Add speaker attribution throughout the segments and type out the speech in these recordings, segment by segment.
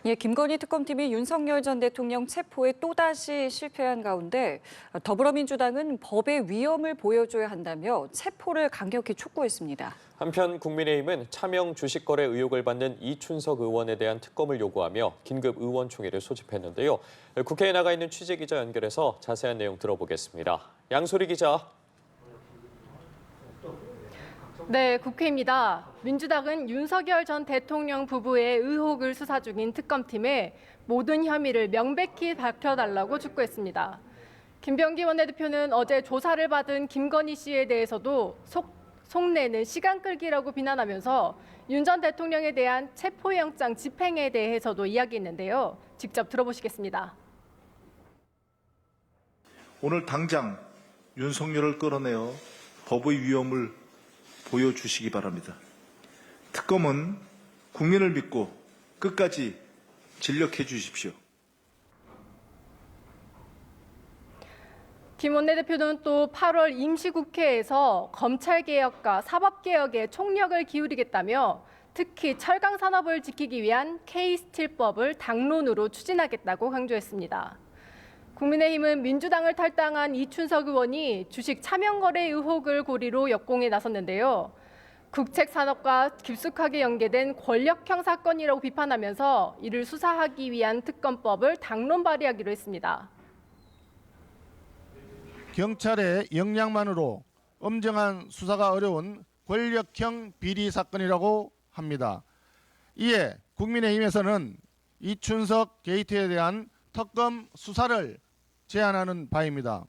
Speaker 1: 예, 김건희 특검팀이 윤석열 전 대통령 체포에 또다시 실패한 가운데 더불어민주당은 법의 위험을 보여줘야 한다며 체포를 강력히 촉구했습니다.
Speaker 2: 한편 국민의힘은 차명 주식 거래 의혹을 받는 이춘석 의원에 대한 특검을 요구하며 긴급 의원총회를 소집했는데요. 국회에 나가 있는 취재기자 연결해서 자세한 내용 들어보겠습니다. 양소리 기자.
Speaker 3: 네, 국회입니다. 민주당은 윤석열 전 대통령 부부의 의혹을 수사 중인 특검팀에 모든 혐의를 명백히 밝혀달라고 촉구했습니다. 김병기 원내대표는 어제 조사를 받은 김건희 씨에 대해서도 속내는 시간 끌기라고 비난하면서 윤 전 대통령에 대한 체포영장 집행에 대해서도 이야기했는데요. 직접 들어보시겠습니다.
Speaker 4: 오늘 당장 윤석열을 끌어내어 법의 위험을 보여주시기 바랍니다. 특검은 국민을 믿고 끝까지 진력해 주십시오.
Speaker 3: 김 원내대표는 또 8월 임시국회에서 검찰개혁과 사법개혁에 총력을 기울이겠다며 특히 철강산업을 지키기 위한 K스틸법을 당론으로 추진하겠다고 강조했습니다. 국민의힘은 민주당을 탈당한 이춘석 의원이 주식 차명거래 의혹을 고리로 역공에 나섰는데요. 국책산업과 깊숙하게 연계된 권력형 사건이라고 비판하면서 이를 수사하기 위한 특검법을 당론 발의하기로 했습니다.
Speaker 5: 경찰의 역량만으로 엄정한 수사가 어려운 권력형 비리 사건이라고 합니다. 이에 국민의힘에서는 이춘석 게이트에 대한 특검 수사를 제안하는 바입니다.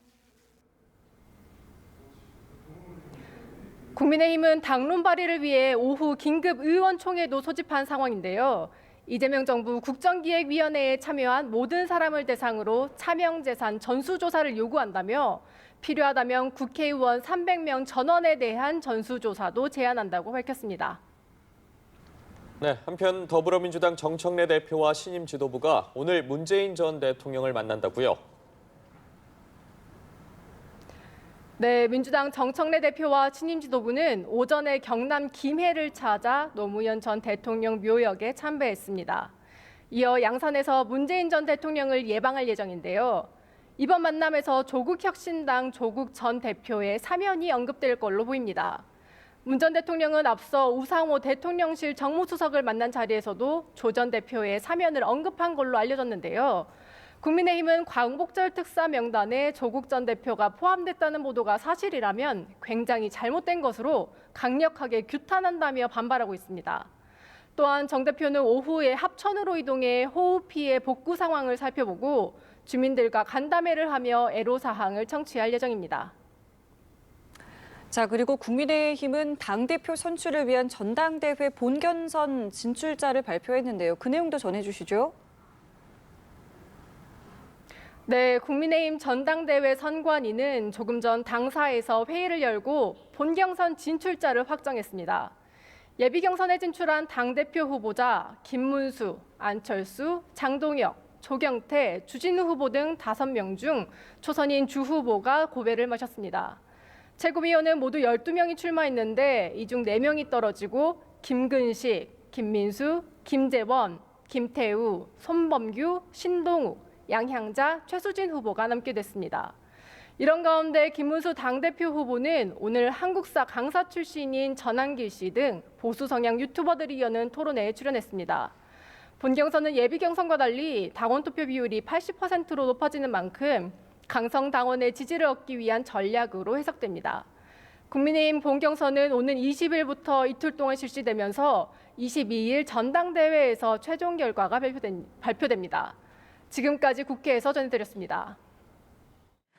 Speaker 3: 국민의힘은 당론 발의를 위해 오후 긴급 의원총회도 소집한 상황인데요. 이재명 정부 국정기획위원회에 참여한 모든 사람을 대상으로 차명재산 전수조사를 요구한다며 필요하다면 국회의원 300명 전원에 대한 전수조사도 제안한다고 밝혔습니다.
Speaker 2: 네, 한편 더불어민주당 정청래 대표와 신임 지도부가 오늘 문재인 전 대통령을 만난다고요.
Speaker 3: 네, 민주당 정청래 대표와 신임 지도부는 오전에 경남 김해를 찾아 노무현 전 대통령 묘역에 참배했습니다. 이어 양산에서 문재인 전 대통령을 예방할 예정인데요. 이번 만남에서 조국혁신당 조국 전 대표의 사면이 언급될 걸로 보입니다. 문 전 대통령은 앞서 우상호 대통령실 정무수석을 만난 자리에서도 조 전 대표의 사면을 언급한 걸로 알려졌는데요. 국민의힘은 광복절 특사 명단에 조국 전 대표가 포함됐다는 보도가 사실이라면 굉장히 잘못된 것으로 강력하게 규탄한다며 반발하고 있습니다. 또한 정 대표는 오후에 합천으로 이동해 호우 피해 복구 상황을 살펴보고 주민들과 간담회를 하며 애로사항을 청취할 예정입니다.
Speaker 1: 자, 그리고 국민의힘은 당대표 선출을 위한 전당대회 본경선 진출자를 발표했는데요. 그 내용도 전해주시죠.
Speaker 3: 네, 국민의힘 전당대회 선관위는 조금 전 당사에서 회의를 열고 본경선 진출자를 확정했습니다. 예비경선에 진출한 당대표 후보자 김문수, 안철수, 장동혁, 조경태, 주진우 후보 등 5명 중 초선인 주 후보가 고배를 마셨습니다. 최고위원은 모두 12명이 출마했는데 이 중 4명이 떨어지고 김근식, 김민수, 김재원, 김태우, 손범규, 신동욱, 양향자, 최수진 후보가 남게 됐습니다. 이런 가운데 김문수 당대표 후보는 오늘 한국사 강사 출신인 전한길 씨 등 보수 성향 유튜버들이 여는 토론회에 출연했습니다. 본경선은 예비경선과 달리 당원 투표 비율이 80%로 높아지는 만큼 강성 당원의 지지를 얻기 위한 전략으로 해석됩니다. 국민의힘 본경선은 오는 20일부터 이틀 동안 실시되면서 22일 전당대회에서 최종 결과가 발표됩니다. 지금까지 국회에서 전해드렸습니다.